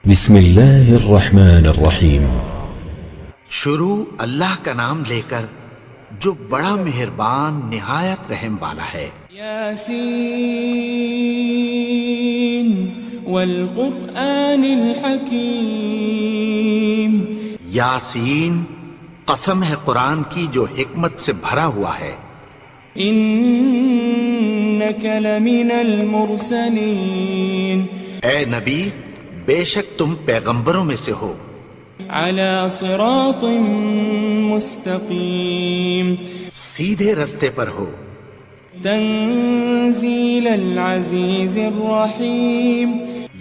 بسم اللہ الرحمن الرحیم۔ شروع اللہ کا نام لے کر جو بڑا مہربان نہایت رحم والا ہے۔ یاسین والقرآن الحکیم۔ یاسین، قسم ہے قرآن کی جو حکمت سے بھرا ہوا ہے۔ انک لمن المرسلین۔ اے نبی، بے شک تم پیغمبروں میں سے ہو۔ علی صراط مستقیم۔ سیدھے رستے پر ہو۔ تنزیل العزیز الرحیم۔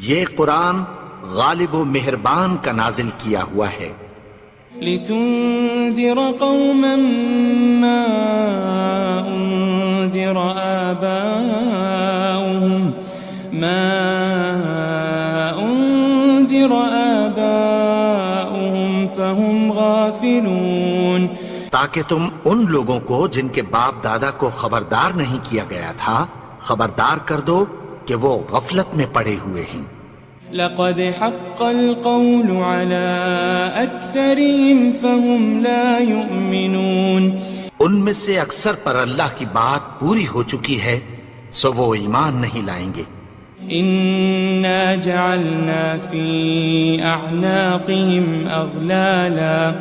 یہ قرآن غالب و مہربان کا نازل کیا ہوا ہے۔ لتنذر قوما ما انذر آباؤهم فهم غافلون۔ تاکہ تم ان لوگوں کو جن کے باپ دادا کو خبردار نہیں کیا گیا تھا خبردار کر دو کہ وہ غفلت میں پڑے ہوئے ہیں۔ لقد حق القول على أكثرهم فهم لا يؤمنون۔ ان میں سے اکثر پر اللہ کی بات پوری ہو چکی ہے سو وہ ایمان نہیں لائیں گے۔ إنا جعلنا في أعناقهم أغلالا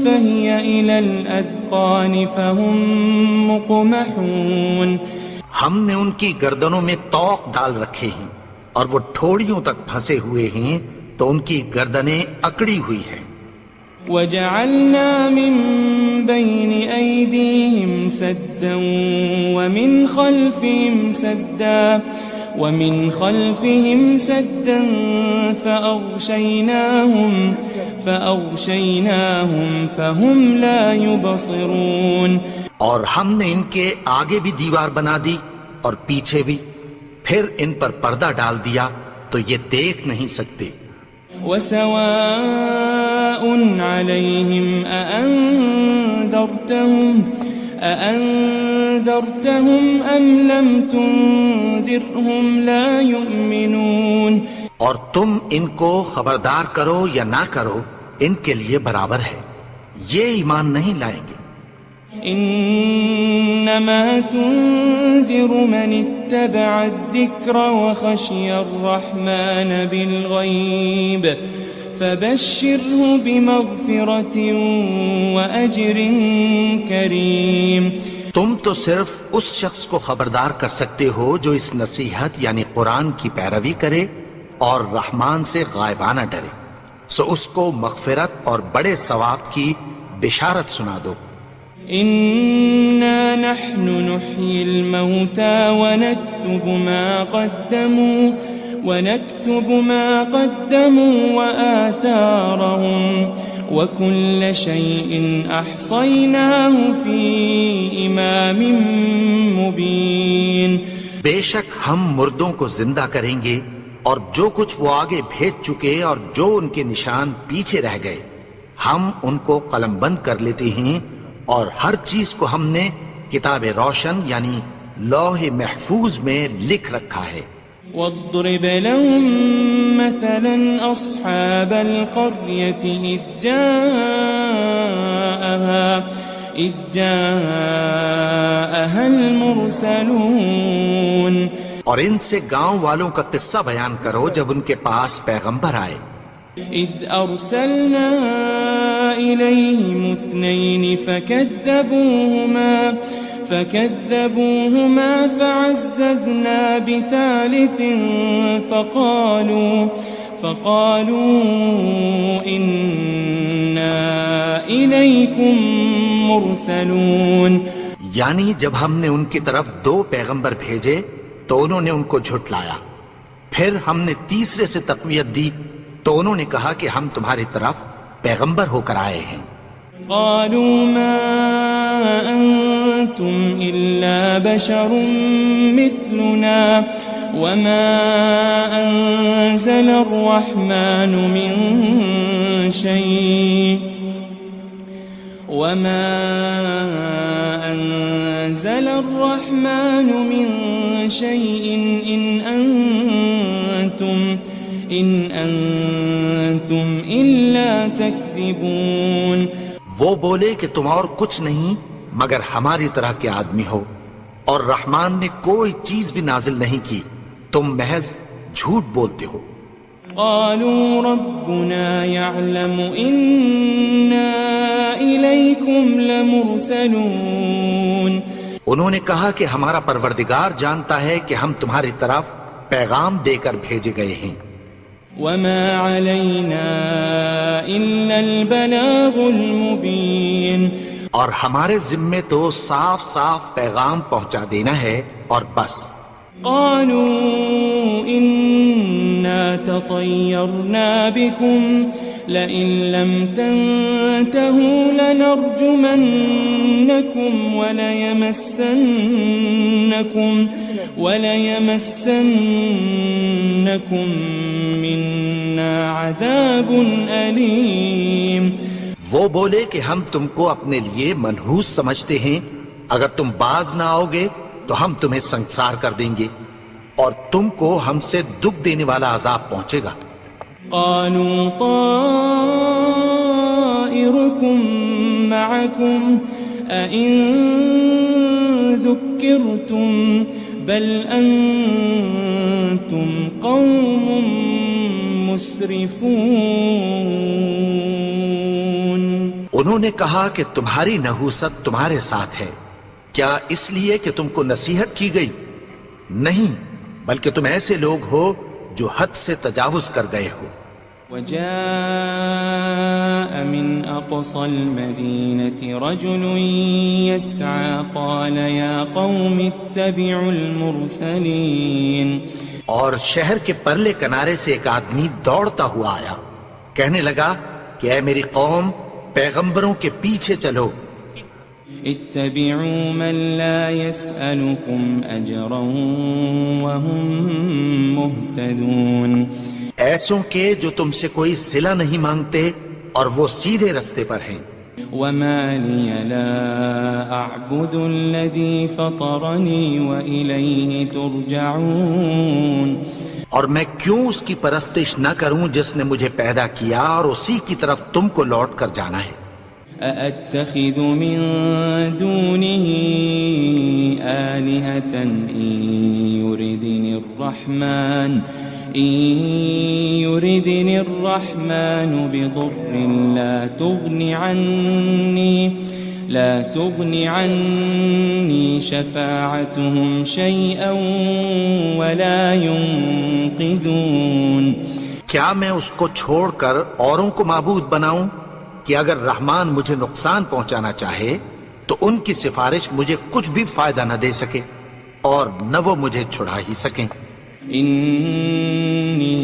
فهي إلى الأذقان فهم مقمحون۔ ہم نے ان کی گردنوں میں طوق ڈال رکھے ہیں اور وہ ٹھوڑیوں تک پھنسے ہوئے ہیں تو ان کی گردنیں اکڑی ہوئی ہیں۔ وجعلنا من بين أيديهم سدا ومن خلفهم سدا فأغشيناهم فهم لا يبصرون۔ اور ہم نے ان کے آگے بھی دیوار بنا دی اور پیچھے بھی، پھر ان پر پردہ ڈال دیا تو یہ دیکھ نہیں سکتے۔ وسواء عليهم أأنذرتهم أم لم تنذرهم لا يؤمنون۔ اور تم ان کو خبردار کرو یا نہ کرو ان کے لیے برابر ہے، یہ ایمان نہیں لائیں گے۔ انما تنذر من اتبع الذکر وخشی الرحمن بالغیب فبشره بمغفرة وأجر کریم۔ تم تو صرف اس شخص کو خبردار کر سکتے ہو جو اس نصیحت یعنی قرآن کی پیروی کرے اور رحمان سے غائبانہ ڈرے، سو اس کو مغفرت اور بڑے ثواب کی بشارت سنا دو۔ إنا نحن نحيي الموتى ونكتب ما قدموا وآثارهم وكل شيء أحصيناه في إمام مبين۔ بے شک ہم مردوں کو زندہ کریں گے اور جو کچھ وہ آگے بھیج چکے اور جو ان کے نشان پیچھے رہ گئے ہم ان کو قلم بند کر لیتے ہیں، اور ہر چیز کو ہم نے کتاب روشن یعنی لوح محفوظ میں لکھ رکھا ہے۔ واضرب لهم مثلا أصحاب القرية إذ جاءها المرسلون۔ اور ان سے گاؤں والوں کا قصہ بیان کرو جب ان کے پاس پیغمبر آئے۔ إذ أرسلنا إليهم 2 فكذبوهما فعززنا بثالث فقالوا إنا إليكم مرسلون۔ یعنی جب ہم نے ان کی طرف 2 پیغمبر بھیجے تو انہوں نے ان کو جھٹلایا، پھر ہم نے تیسرے سے تقویت دی تو انہوں نے کہا کہ ہم تمہاری طرف پیغمبر ہو کر آئے ہیں۔ قالوا ما أنتم إلا بشر مثلنا وما أنزل الرحمن من شيء إن أنتم أنتم إلا تكذبون. وہ بولے کہ تم اور کچھ نہیں مگر ہماری طرح کے آدمی ہو، اور رحمان نے کوئی چیز بھی نازل نہیں کی، تم محض جھوٹ بولتے ہو. قالوا ربنا يعلم إنا إليكم لمرسلون. انہوں نے کہا کہ ہمارا پروردگار جانتا ہے کہ ہم تمہاری طرف پیغام دے کر بھیجے گئے ہیں. وما علينا إلا البلاغ المبين. اور ہمارے ذمے تو صاف صاف پیغام پہنچا دینا ہے اور بس. قالوا إنا تطيرنا بكم لئن لم تنتهوا لنرجمنكم وليمسنكم منا عذاب أليم. وہ بولے کہ ہم تم کو اپنے لیے منحوس سمجھتے ہیں، اگر تم باز نہ آؤ گے تو ہم تمہیں سنسار کر دیں گے اور تم کو ہم سے دکھ دینے والا عذاب پہنچے گا. قالوا طائركم معكم أئن ذكرتم بل أنتم قوم مسرفون. انہوں نے کہا کہ تمہاری نحوست تمہارے ساتھ ہے، کیا اس لیے کہ تم کو نصیحت کی گئی؟ نہیں، بلکہ تم ایسے لوگ ہو جو حد سے تجاوز کر گئے ہو. وجاء من أقصى المدينة رجل يسعى قال يا قوم اتبعوا المرسلين. اور شہر کے پرلے کنارے سے ایک آدمی دوڑتا ہوا آیا، کہنے لگا کہ اے میری قوم، پیغمبروں کے پیچھے چلو. اتبعوا من لا يسألكم أجرا وهم مهتدون. ایسوں کے جو تم سے کوئی صلہ نہیں مانگتے اور وہ سیدھے رستے پر ہیں. وما لي لا أعبد الذي فطرني وإليه ترجعون. اور میں کیوں اس کی پرستش نہ کروں جس نے مجھے پیدا کیا اور اسی کی طرف تم کو لوٹ کر جانا ہے. أأتخذ من دونه آلهة إن يردني الرحمن بضر لا تغني عني شفاعتهم شيئا ولا ينقذون. کیا میں اس کو چھوڑ کر اوروں کو معبود بناؤں کہ اگر رحمان مجھے نقصان پہنچانا چاہے تو ان کی سفارش مجھے کچھ بھی فائدہ نہ دے سکے اور نہ وہ مجھے چھڑا ہی سکیں. إني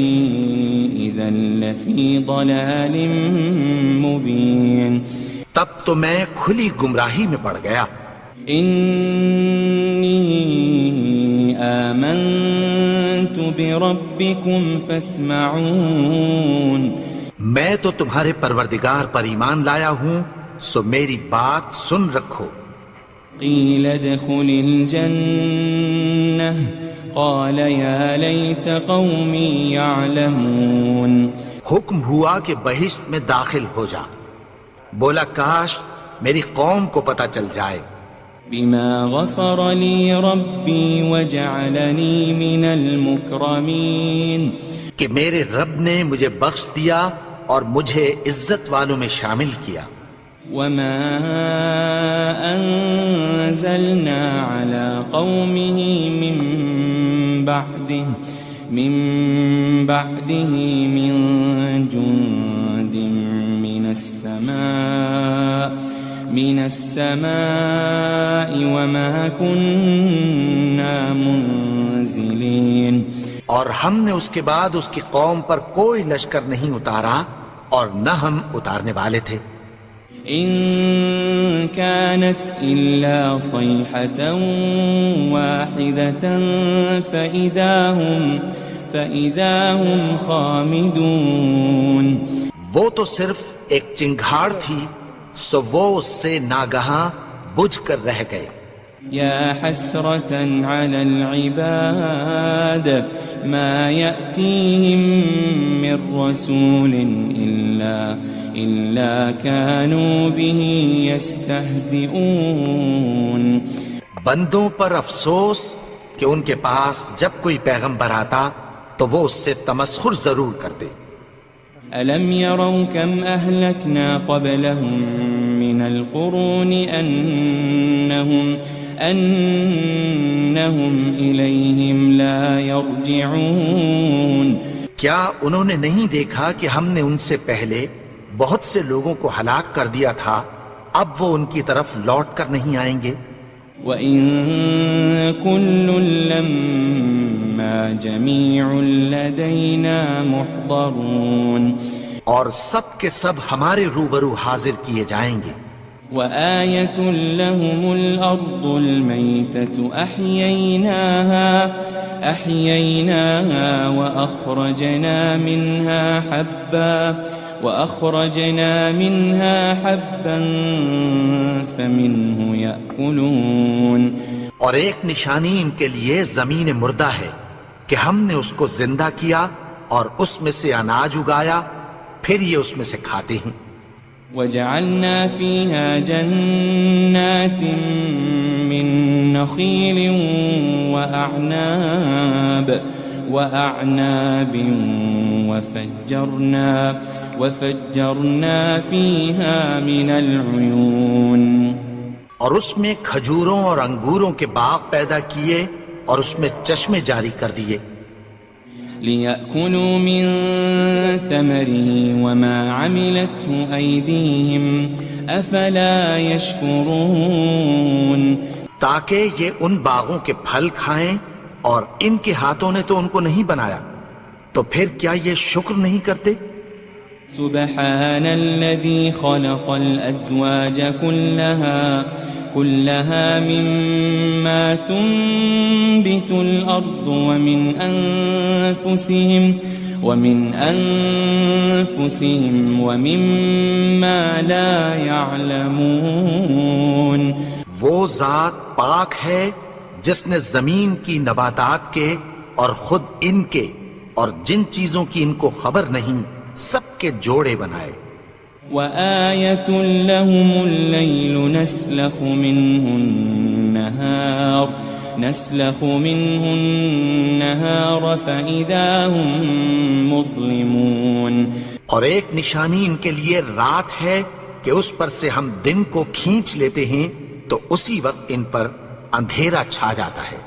إذا لفي ضلال مبين. تب تو میں کھلی گمراہی میں پڑ گیا. إني آمنت بربكم فاسمعون. میں تو تمہارے پروردگار پر ایمان لایا ہوں، سو میری بات سن رکھو. قيل ادخل الجنة قال يا ليت قومي يعلمون. حکم ہوا کہ بہشت میں داخل ہو جا. بولا کاش میری قوم کو پتہ چل جائے. بما غفر لي ربي وجعلني من المكرمين. کہ میرے رب نے مجھے بخش دیا اور مجھے عزت والوں میں شامل کیا. وما أنزلنا على قومه من بعده من جند من السماء وما كنا منزلين. اور ہم نے اس کے بعد اس کی قوم پر کوئی لشکر نہیں اتارا اور نہ ہم اتارنے والے تھے. إن كانت إلا صيحة واحدة فإذا هم خامدون. وہ تو صرف ایک چنگھاڑ تھی، سو وہ اس سے ناگہاں بجھ کر رہ گئے. يا حسرة على العباد ما يأتيهم من رسول إلا كانوا به يستهزئون. بندوں پر افسوس کہ ان کے پاس جب کوئی پیغمبر آتا تو وہ اس سے تمسخر ضرور کرتے. ألم يروا كم أهلكنا قبلهم من القرون أنهم إليهم لا يرجعون. کیا انہوں نے نہیں دیکھا کہ ہم نے ان سے پہلے بہت سے لوگوں کو ہلاک کر دیا تھا، اب وہ ان کی طرف لوٹ کر نہیں آئیں گے. وَإِن كُلٌّ لَمَّا جَمِيعٌ لَدَيْنَا مُحْضَرُونَ. اور سب کے سب ہمارے روبرو حاضر کیے جائیں گے. وَآيَةٌ لَهُمُ الْأَرْضُ الْمَيْتَةُ أَحْيَيْنَاهَا وَأَخْرَجْنَا مِنْهَا حَبًّا فَمِنْهُ يَأْكُلُونَ. اور ایک نشانی ان کے لیے زمین مردہ ہے کہ ہم نے اس کو زندہ کیا اور اس میں سے اناج اگایا، پھر یہ اس میں سے کھاتے ہیں. وَجَعَلْنَا فِيهَا جَنَّاتٍ مِّن نَخِيلٍ وَأَعْنَابٍ وَفَجَّرْنَا فِيهَا مِنَ الْعُيُونِ. اور اس میں کھجوروں اور انگوروں کے باغ پیدا کیے اور اس میں چشمے جاری کر دیے. لِيَأْكُلُوا مِن ثَمَرِهِ وَمَا عَمِلَتْهُ أَيْدِيهِمْ أَفَلَا يَشْكُرُونَ. تاکہ یہ ان باغوں کے پھل کھائیں اور ان کے ہاتھوں نے تو ان کو نہیں بنایا، تو پھر کیا یہ شکر نہیں کرتے؟ سبحان الذي خلق الأزواج كلها مما تنبت الأرض ومن أنفسهم ومما لا يعلمون. وہ ذات پاک ہے جس نے زمین کی نباتات کے اور خود ان کے اور جن چیزوں کی ان کو خبر نہیں سب کے جوڑے بنائے. وَآيَةٌ لَهُمُ اللَّيْلُ نَسْلَخُ مِنْهُ النَّهَارَ فَإِذَا هُمْ مُظْلِمُونَ. اور ایک نشانی ان کے لیے رات ہے کہ اس پر سے ہم دن کو کھینچ لیتے ہیں تو اسی وقت ان پر اندھیرا چھا جاتا ہے.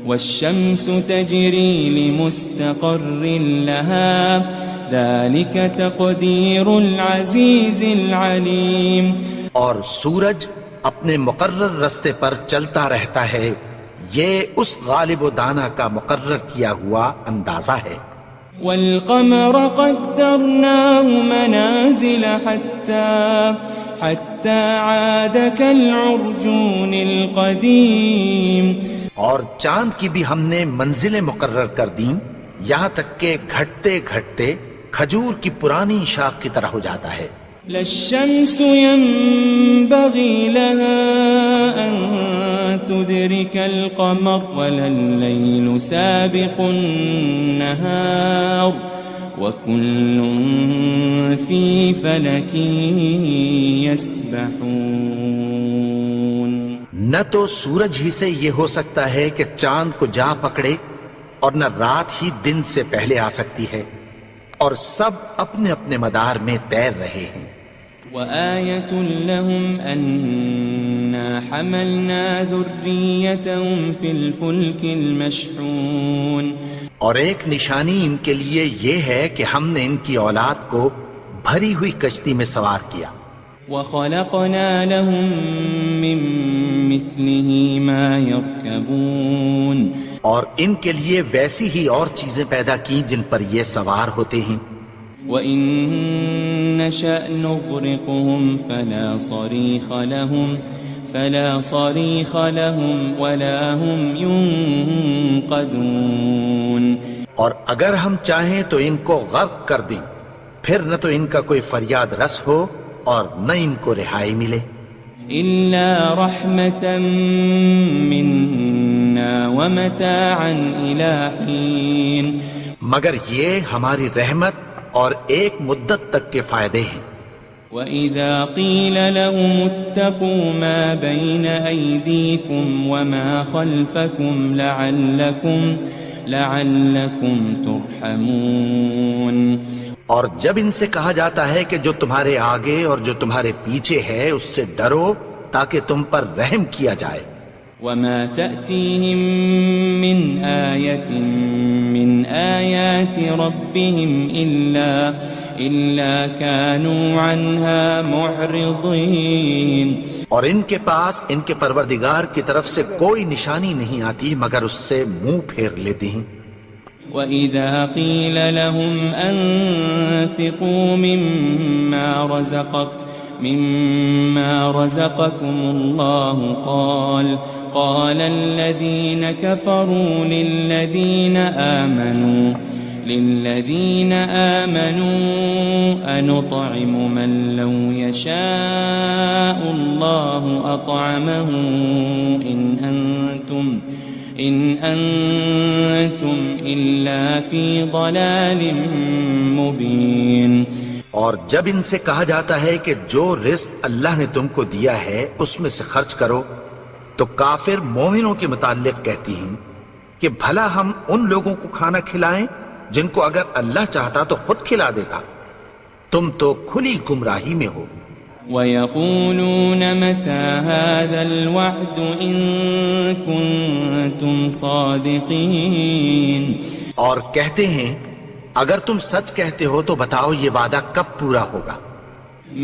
وَالشَّمْسُ تَجْرِي لِمُسْتَقَرٍّ لَهَا ذَلِكَ تَقْدِيرُ الْعَزِيزِ الْعَلِيمِ. اور سورج اپنے مقرر رستے پر چلتا رہتا ہے، یہ اس غالب و دانا کا مقرر کیا ہوا اندازہ ہے. وَالْقَمَرَ قَدَّرْنَاهُ مَنَازِلَ حَتَّى عَادَ كَالْعُرْجُونِ الْقَدِيمِ. اور چاند کی بھی ہم نے منزلیں مقرر کر دیں، یہاں تک کہ گھٹتے گھٹتے کھجور کی پرانی شاخ کی طرح ہو جاتا ہے. لَلشَّمْسُ يَنبَغِي لَهَا أَن تُدْرِكَ الْقَمَرَ وَلَلَّيْلُ سَابِقُ النَّهَارِ وَكُلٌّ فِي فَلَكٍ يَسْبَحُونَ. نہ تو سورج ہی سے یہ ہو سکتا ہے کہ چاند کو جا پکڑے، اور نہ رات ہی دن سے پہلے آ سکتی ہے، اور سب اپنے اپنے مدار میں تیر رہے ہیں. وَآيَةٌ لَهُمْ أَنَّا حَمَلْنَا ذُرِّيَّتَهُمْ فِي الْفُلْكِ الْمَشْحُونِ. اور ایک نشانی ان کے لیے یہ ہے کہ ہم نے ان کی اولاد کو بھری ہوئی کشتی میں سوار کیا. وَخَلَقْنَا لَهُم مِّن مِّثْلِهِ مَا يَرْكَبُونَ. اور ان کے لیے ویسی ہی اور چیزیں پیدا کی جن پر یہ سوار ہوتے ہیں. وَإِن نَّشَأْ نُغْرِقْهُمْ فَلَا صَرِيخَ لَهُمْ وَلَا هُمْ يُنقَذُونَ. اور اگر ہم چاہیں تو ان کو غرق کر دیں، پھر نہ تو ان کا کوئی فریاد رس ہو اور نہ ان کو رہائی ملے. إلا رحمة منا ومتاعا إلى حين مگر یہ ہماری رحمت اور ایک مدت تک کے فائدے ہیں. وَإِذَا قِيلَ لَهُمُ اتَّقُوا مَا بَيْنَ أَيْدِيكُمْ وَمَا خَلْفَكُمْ لَعَلَّكُمْ تُرْحَمُونَ. اور جب ان سے کہا جاتا ہے کہ جو تمہارے آگے اور جو تمہارے پیچھے ہے اس سے ڈرو تاکہ تم پر رحم کیا جائے. وَمَا تَأْتِيهِم مِّنْ آيَةٍ مِّنْ آيَاتِ رَبِّهِمْ إِلَّا كَانُوا عَنْهَا مُعْرِضِينَ. اور ان کے پاس ان کے پروردگار کی طرف سے کوئی نشانی نہیں آتی مگر اس سے منہ پھیر لیتے ہیں. وَإِذَا قِيلَ لَهُمْ أَنفِقُوا مِمَّا رَزَقَكُمُ اللَّهُ قَالَ الَّذِينَ كَفَرُوا لِلَّذِينَ آمَنُوا أَنُطْعِمُ مَن لَّوْ يَشَاءُ اللَّهُ أَطْعَمَهُ إِنْ أَنْتُمْ إِلَّا فِي ضَلَالٍ مُبِينٍ. اور جب ان سے کہا جاتا ہے کہ جو رزق اللہ نے تم کو دیا ہے اس میں سے خرچ کرو تو کافر مومنوں کے متعلق کہتی ہیں کہ بھلا ہم ان لوگوں کو کھانا کھلائیں جن کو اگر اللہ چاہتا تو خود کھلا دیتا. تم تو کھلی گمراہی میں ہو. وَيَقُولُونَ مَتَى هَذَا الْوَعْدُ إِن كُنتُمْ صَادِقِينَ. اور کہتے ہیں اگر تم سچ کہتے ہو تو بتاؤ یہ وعدہ کب پورا ہوگا.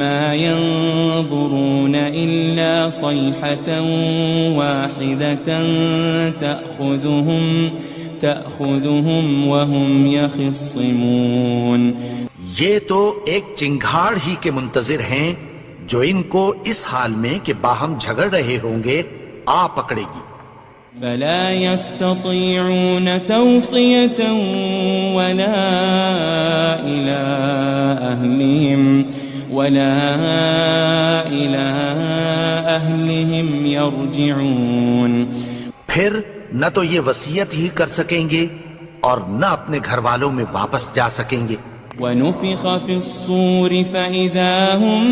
مَا يَنظُرُونَ إِلَّا صَيْحَةً وَاحِدَةً تَأْخُذُهُمْ وَهُمْ يَخِصِّمُونَ. یہ تو ایک چنگھاڑ ہی کے منتظر ہیں جو ان کو اس حال میں کہ باہم جھگڑ رہے ہوں گے آ پکڑے گی. فلا يستطيعون توصية ولا إلى أهلهم يرجعون. پھر نہ تو یہ وصیت ہی کر سکیں گے اور نہ اپنے گھر والوں میں واپس جا سکیں گے. ونفخ في الصور فإذا هم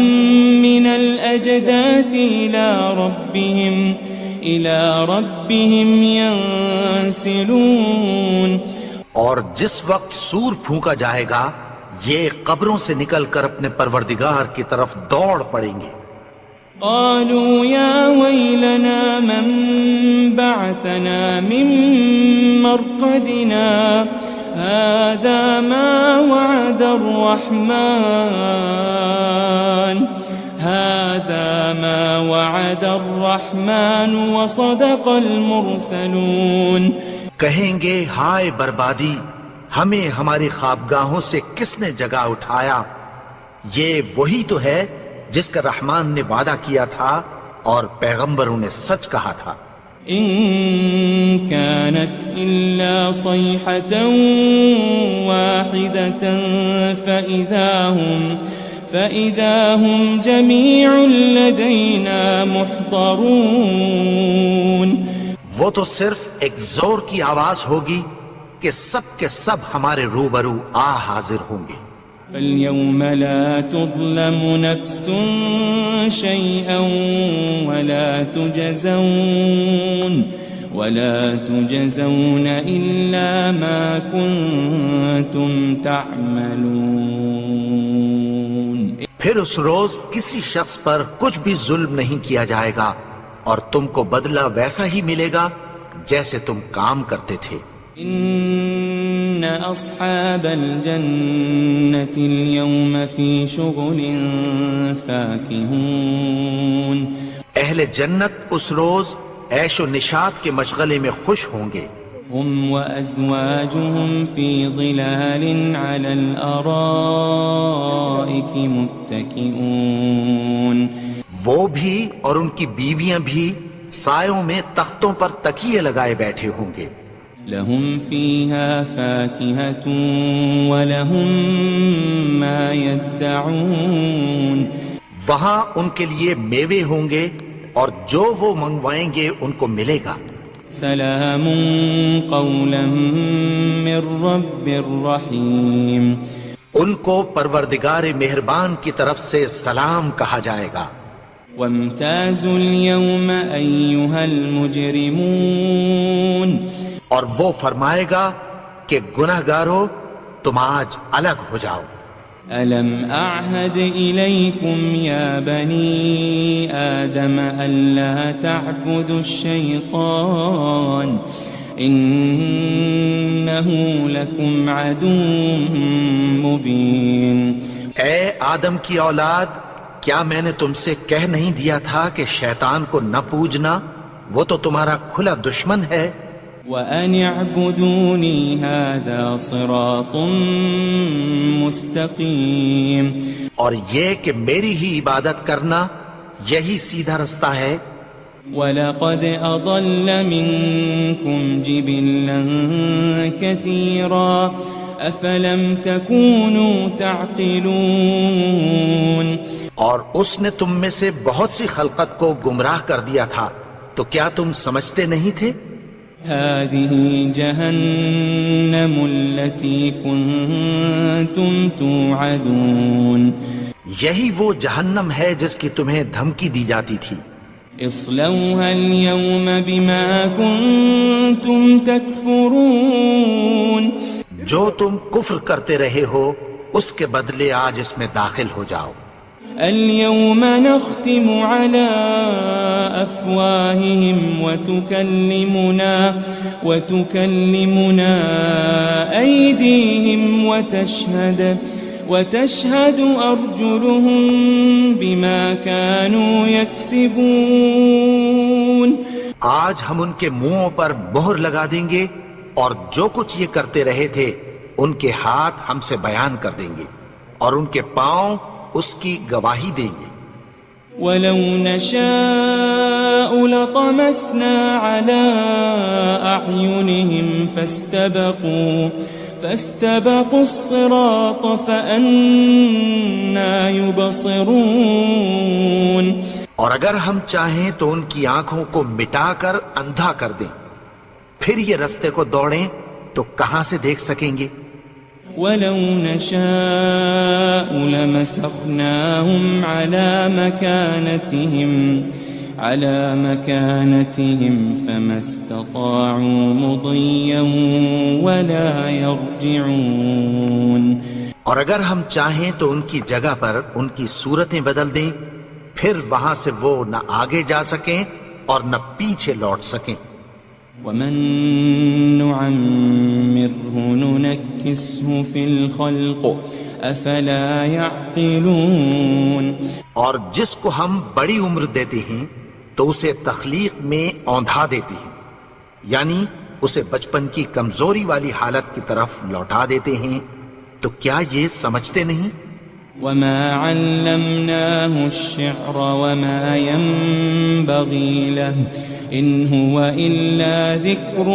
من الأجداث إلى ربهم ينسلون. اور جس وقت سور پھونکا جائے گا یہ قبروں سے نکل کر اپنے پروردگار کی طرف دوڑ پڑیں گے. قالوا يا ويلنا من بعثنا من مرقدنا هذا ما وعد الرحمن وصدق المرسلون. کہیں گے ہائے بربادی، ہمیں ہماری خوابگاہوں سے کس نے جگا اٹھایا. یہ وہی تو ہے جس کا رحمان نے وعدہ کیا تھا اور پیغمبروں نے سچ کہا تھا. إن كانت إلا صيحة واحدة فإذا هم جميع لدينا محضرون. وہ تو صرف ایک زور کی آواز ہوگی کہ سب کے سب ہمارے روبرو حاضر ہوں گے. فاليوم لا تظلم نفس شيئا ولا تجزون إلا ما كنتم تعملون. پھر اس روز کسی شخص پر کچھ بھی ظلم نہیں کیا جائے گا اور تم کو بدلہ ویسا ہی ملے گا جیسے تم کام کرتے تھے. إن أصحاب الجنة اليوم في شغل فاكهون. اہل جنت اس روز عیش و نشاط کے مشغلے میں خوش ہوں گے. هم وأزواجهم في ظلال على الأرائك متكئون. وہ بھی اور ان کی بیویاں بھی سایوں میں تختوں پر تکیے لگائے بیٹھے ہوں گے. لهم فيها فاكهة ولهم ما يدعون. وہاں ان کے لیے میوے ہوں گے اور جو وہ منگوائیں گے ان کو ملے گا. سلام قولا من رب الرحیم. ان کو پروردگار مہربان کی طرف سے سلام کہا جائے گا. وامتازوا اليوم أيها المجرمون. اور وہ فرمائے گا کہ گنہگارو تم آج الگ ہو جاؤ. ألم أعهد إليكم يا بني آدم ألا تعبدوا الشيطان إنه لكم عدو مبين. اے آدم کی اولاد، کیا میں نے تم سے کہہ نہیں دیا تھا کہ شیطان کو نہ پوجنا، وہ تو تمہارا کھلا دشمن ہے. وَأَنِ اعْبُدُونِي هَذَا صِرَاطٌ مُسْتَقِيمٌ. اور یہ کہ میری ہی عبادت کرنا یہی سیدھا رستہ ہے. وَلَقَدْ أَضَلَّ مِنكُمْ جِبِلًّا كَثِيرًا أَفَلَمْ تَكُونُوا تَعْقِلُونَ. اور اس نے تم میں سے بہت سی خلقت کو گمراہ کر دیا تھا، تو کیا تم سمجھتے نہیں تھے؟ هذه جهنم التي كنتم توعدون. یہی وہ جہنم ہے جس کی تمہیں دھمکی دی جاتی تھی. اصلوها اليوم بما كنتم تكفرون. جو تم کفر کرتے رہے ہو اس کے بدلے آج اس میں داخل ہو جاؤ. اليوم نختم على أفواههم وتكلمنا أيديهم وتشهد أرجلهم بما كانوا يكسبون. آج ہم ان کے منہوں پر مہر لگا دیں گے اور جو کچھ یہ کرتے رہے تھے ان کے ہاتھ ہم سے بیان کر دیں گے اور ان کے پاؤں اس کی گواہی دیں گے. وَلَوْ نَشَاءُ لَطَمَسْنَا عَلَىٰ أَعْيُنِهِمْ فَاسْتَبَقُوا الصِّرَاطَ فَأَنَّىٰ يُبْصِرُونَ. اور اگر ہم چاہیں تو ان کی آنکھوں کو مٹا کر اندھا کر دیں، پھر یہ رستے کو دوڑیں تو کہاں سے دیکھ سکیں گے. وَلَوْ نَشَاءُ لَمَسَخْنَاهُمْ عَلَى مَكَانَتِهِمْ فَمَا اسْتَطَاعُوا مُضِيًّا وَلَا يَرْجِعُونَ. اور اگر ہم چاہیں تو ان کی جگہ پر ان کی صورتیں بدل دیں، پھر وہاں سے وہ نہ آگے جا سکیں اور نہ پیچھے لوٹ سکیں. وَمَن نُعَمِّرْهُ نُنَكِّسْهُ فِي الْخَلْقِ أَفَلَا يَعْقِلُونَ. اور جس کو ہم بڑی عمر دیتے ہیں تو اسے تخلیق میں اوندھا دیتے ہیں، یعنی اسے بچپن کی کمزوری والی حالت کی طرف لوٹا دیتے ہیں. تو کیا یہ سمجھتے نہیں؟ وَمَا عَلَّمْنَاهُ الشِّعْرَ وَمَا يَنبَغِي لَهُ إِنْ هُوَ إِلَّا ذِكْرٌ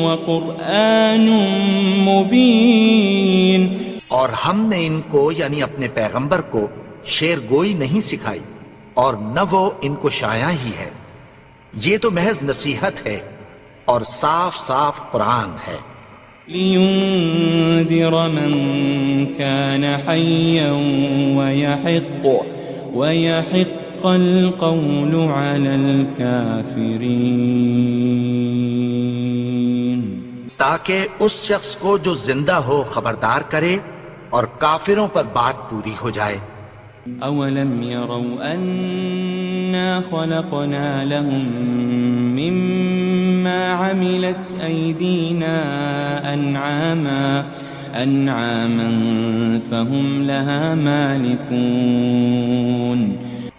وَقُرْآنٌ مُبِينٌ. اور ہم نے ان کو یعنی اپنے پیغمبر کو شعر گوئی نہیں سکھائی اور نہ وہ ان کو شایع ہی ہے، یہ تو محض نصیحت ہے اور صاف صاف قرآن ہے. لِيُنذِرَ مَن كَانَ حَيًّا وَيَحِقَّ الْقَوْلُ عَلَى الْكَافِرِينَ. تاکہ اس شخص کو جو زندہ ہو خبردار کرے اور کافروں پر بات پوری ہو جائے. أَوَلَمْ يَرَوْا أَنَّا خَلَقْنَا لَهُم مِّمَّا عَمِلَتْ أَيْدِينَا أَنْعَامًا فَهُمْ لَهَا مَالِكُونَ.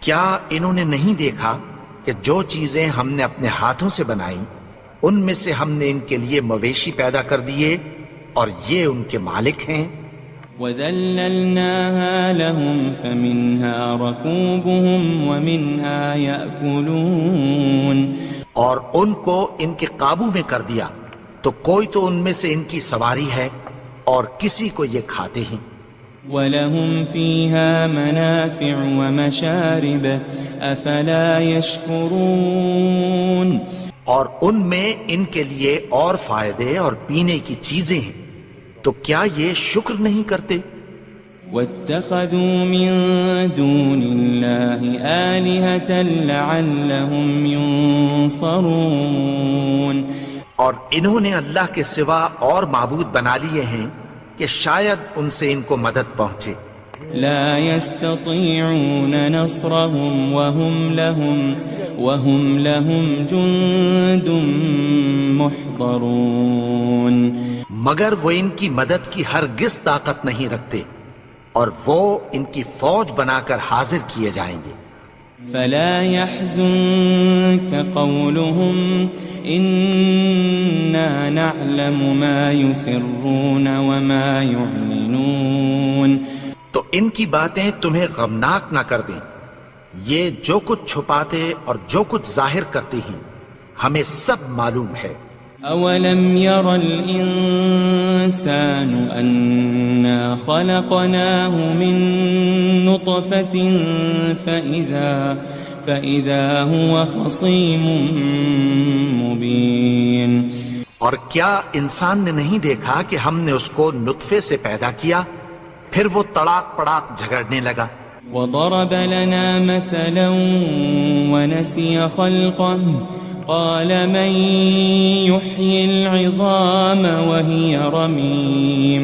کیا انہوں نے نہیں دیکھا کہ جو چیزیں ہم نے اپنے ہاتھوں سے بنائیں ان میں سے ہم نے ان کے لیے مویشی پیدا کر دیے اور یہ ان کے مالک ہیں. وَذَلَّلْنَاهَا لَهُمْ فَمِنْهَا رَكُوبُهُمْ وَمِنْهَا يَأْكُلُونَ. اور ان کو ان کے قابو میں کر دیا تو کوئی تو ان میں سے ان کی سواری ہے اور کسی کو یہ کھاتے ہیں. وَلَهُمْ فِيهَا مَنَافِعُ وَمَشَارِبُ أَفَلَا يَشْكُرُونَ اور ان میں ان کے لیے اور فائدے اور پینے کی چیزیں ہیں، تو کیا یہ شکر نہیں کرتے؟ وَاتَّخَذُوا مِن دُونِ اللَّهِ آلِهَةً لَعَلَّهُمْ يُنصَرُونَ اور انہوں نے اللہ کے سوا اور معبود بنا لیے ہیں کہ شاید ان سے ان کو مدد پہنچے۔ لا يستطيعون نصرهم وهم لهم جند محضرون مگر وہ ان کی مدد کی ہرگز طاقت نہیں رکھتے، اور وہ ان کی فوج بنا کر حاضر کیے جائیں گے۔ فلا يحزنك قولهم إنا نعلم ما يسرون وما يعلنون تو ان کی باتیں تمہیں غمناک نہ کر دیں، یہ جو کچھ چھپاتے اور جو کچھ ظاہر کرتے ہیں ہمیں سب معلوم ہے۔ أولم ير الإنسان أنا خلقناه من نطفة فإذا هو خصيم مبين اور کیا انسان نے نہیں دیکھا کہ ہم نے اس کو نطفے سے پیدا کیا، پھر وہ تڑاک پڑاک جھگڑنے لگا۔ وضرب لنا مثلا ونسي خلقه قال من يحيي العظام وهي رميم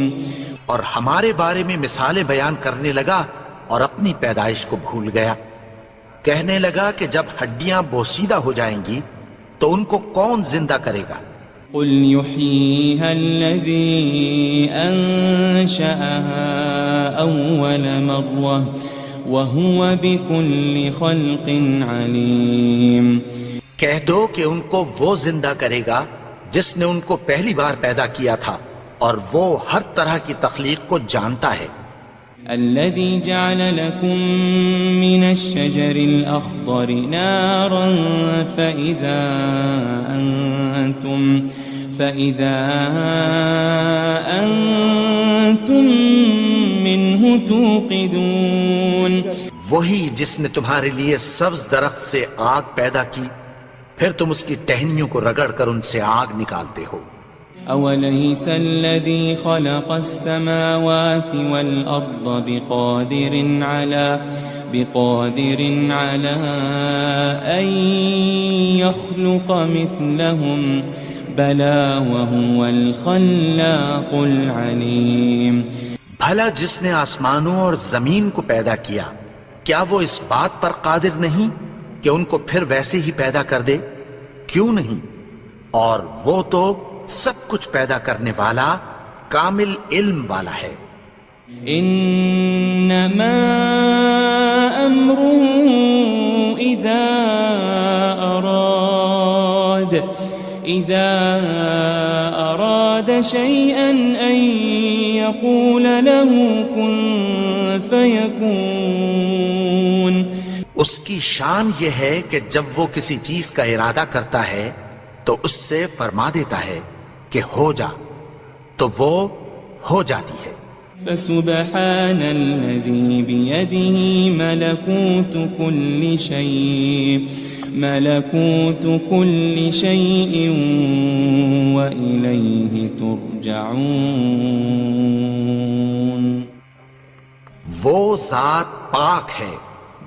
اور ہمارے بارے میں مثالیں بیان کرنے لگا اور اپنی پیدائش کو بھول گیا، کہنے لگا کہ جب ہڈیاں بوسیدہ ہو جائیں گی تو ان کو کون زندہ کرے گا؟ قل يحييها الذي أنشأها أول مرة وهو بكل خلق عليم کہہ دو کہ ان کو وہ زندہ کرے گا جس نے ان کو پہلی بار پیدا کیا تھا، اور وہ ہر طرح کی تخلیق کو جانتا ہے۔ الذي جعل لكم من الشجر الأخضر نارا فإذا أنتم منه توقدون وہی جس نے تمہارے لیے سبز درخت سے آگ پیدا کی، پھر تم اس کی ٹہنیوں کو رگڑ کر ان سے آگ نکالتے ہو۔ أوليس الذي خلق السماوات والأرض بقادر على أن يخلق مثلهم بلى وهو الخلاق العليم بھلا جس نے آسمانوں اور زمین کو پیدا کیا، کیا وہ اس بات پر قادر نہیں کہ ان کو پھر ویسے ہی پیدا کر دے؟ کیوں نہیں؟ اور وہ تو سب کچھ پیدا کرنے والا، کامل علم والا ہے۔ انما امره اذا اراد شيئا ان يقول له كن فيكون اس کی شان یہ ہے کہ جب وہ کسی چیز کا ارادہ کرتا ہے تو اس سے فرما دیتا ہے کہ ہو جا، تو وہ ہو جاتی ہے۔ فسبحان الذي بيده ملكوت كل شيء وإليه ترجعون وہ ذات پاک ہے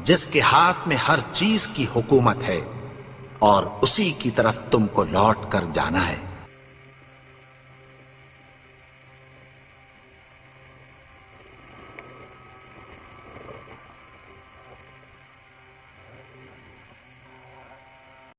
جس کے ہاتھ میں ہر چیز کی حکومت ہے، اور اسی کی طرف تم کو لوٹ کر جانا ہے۔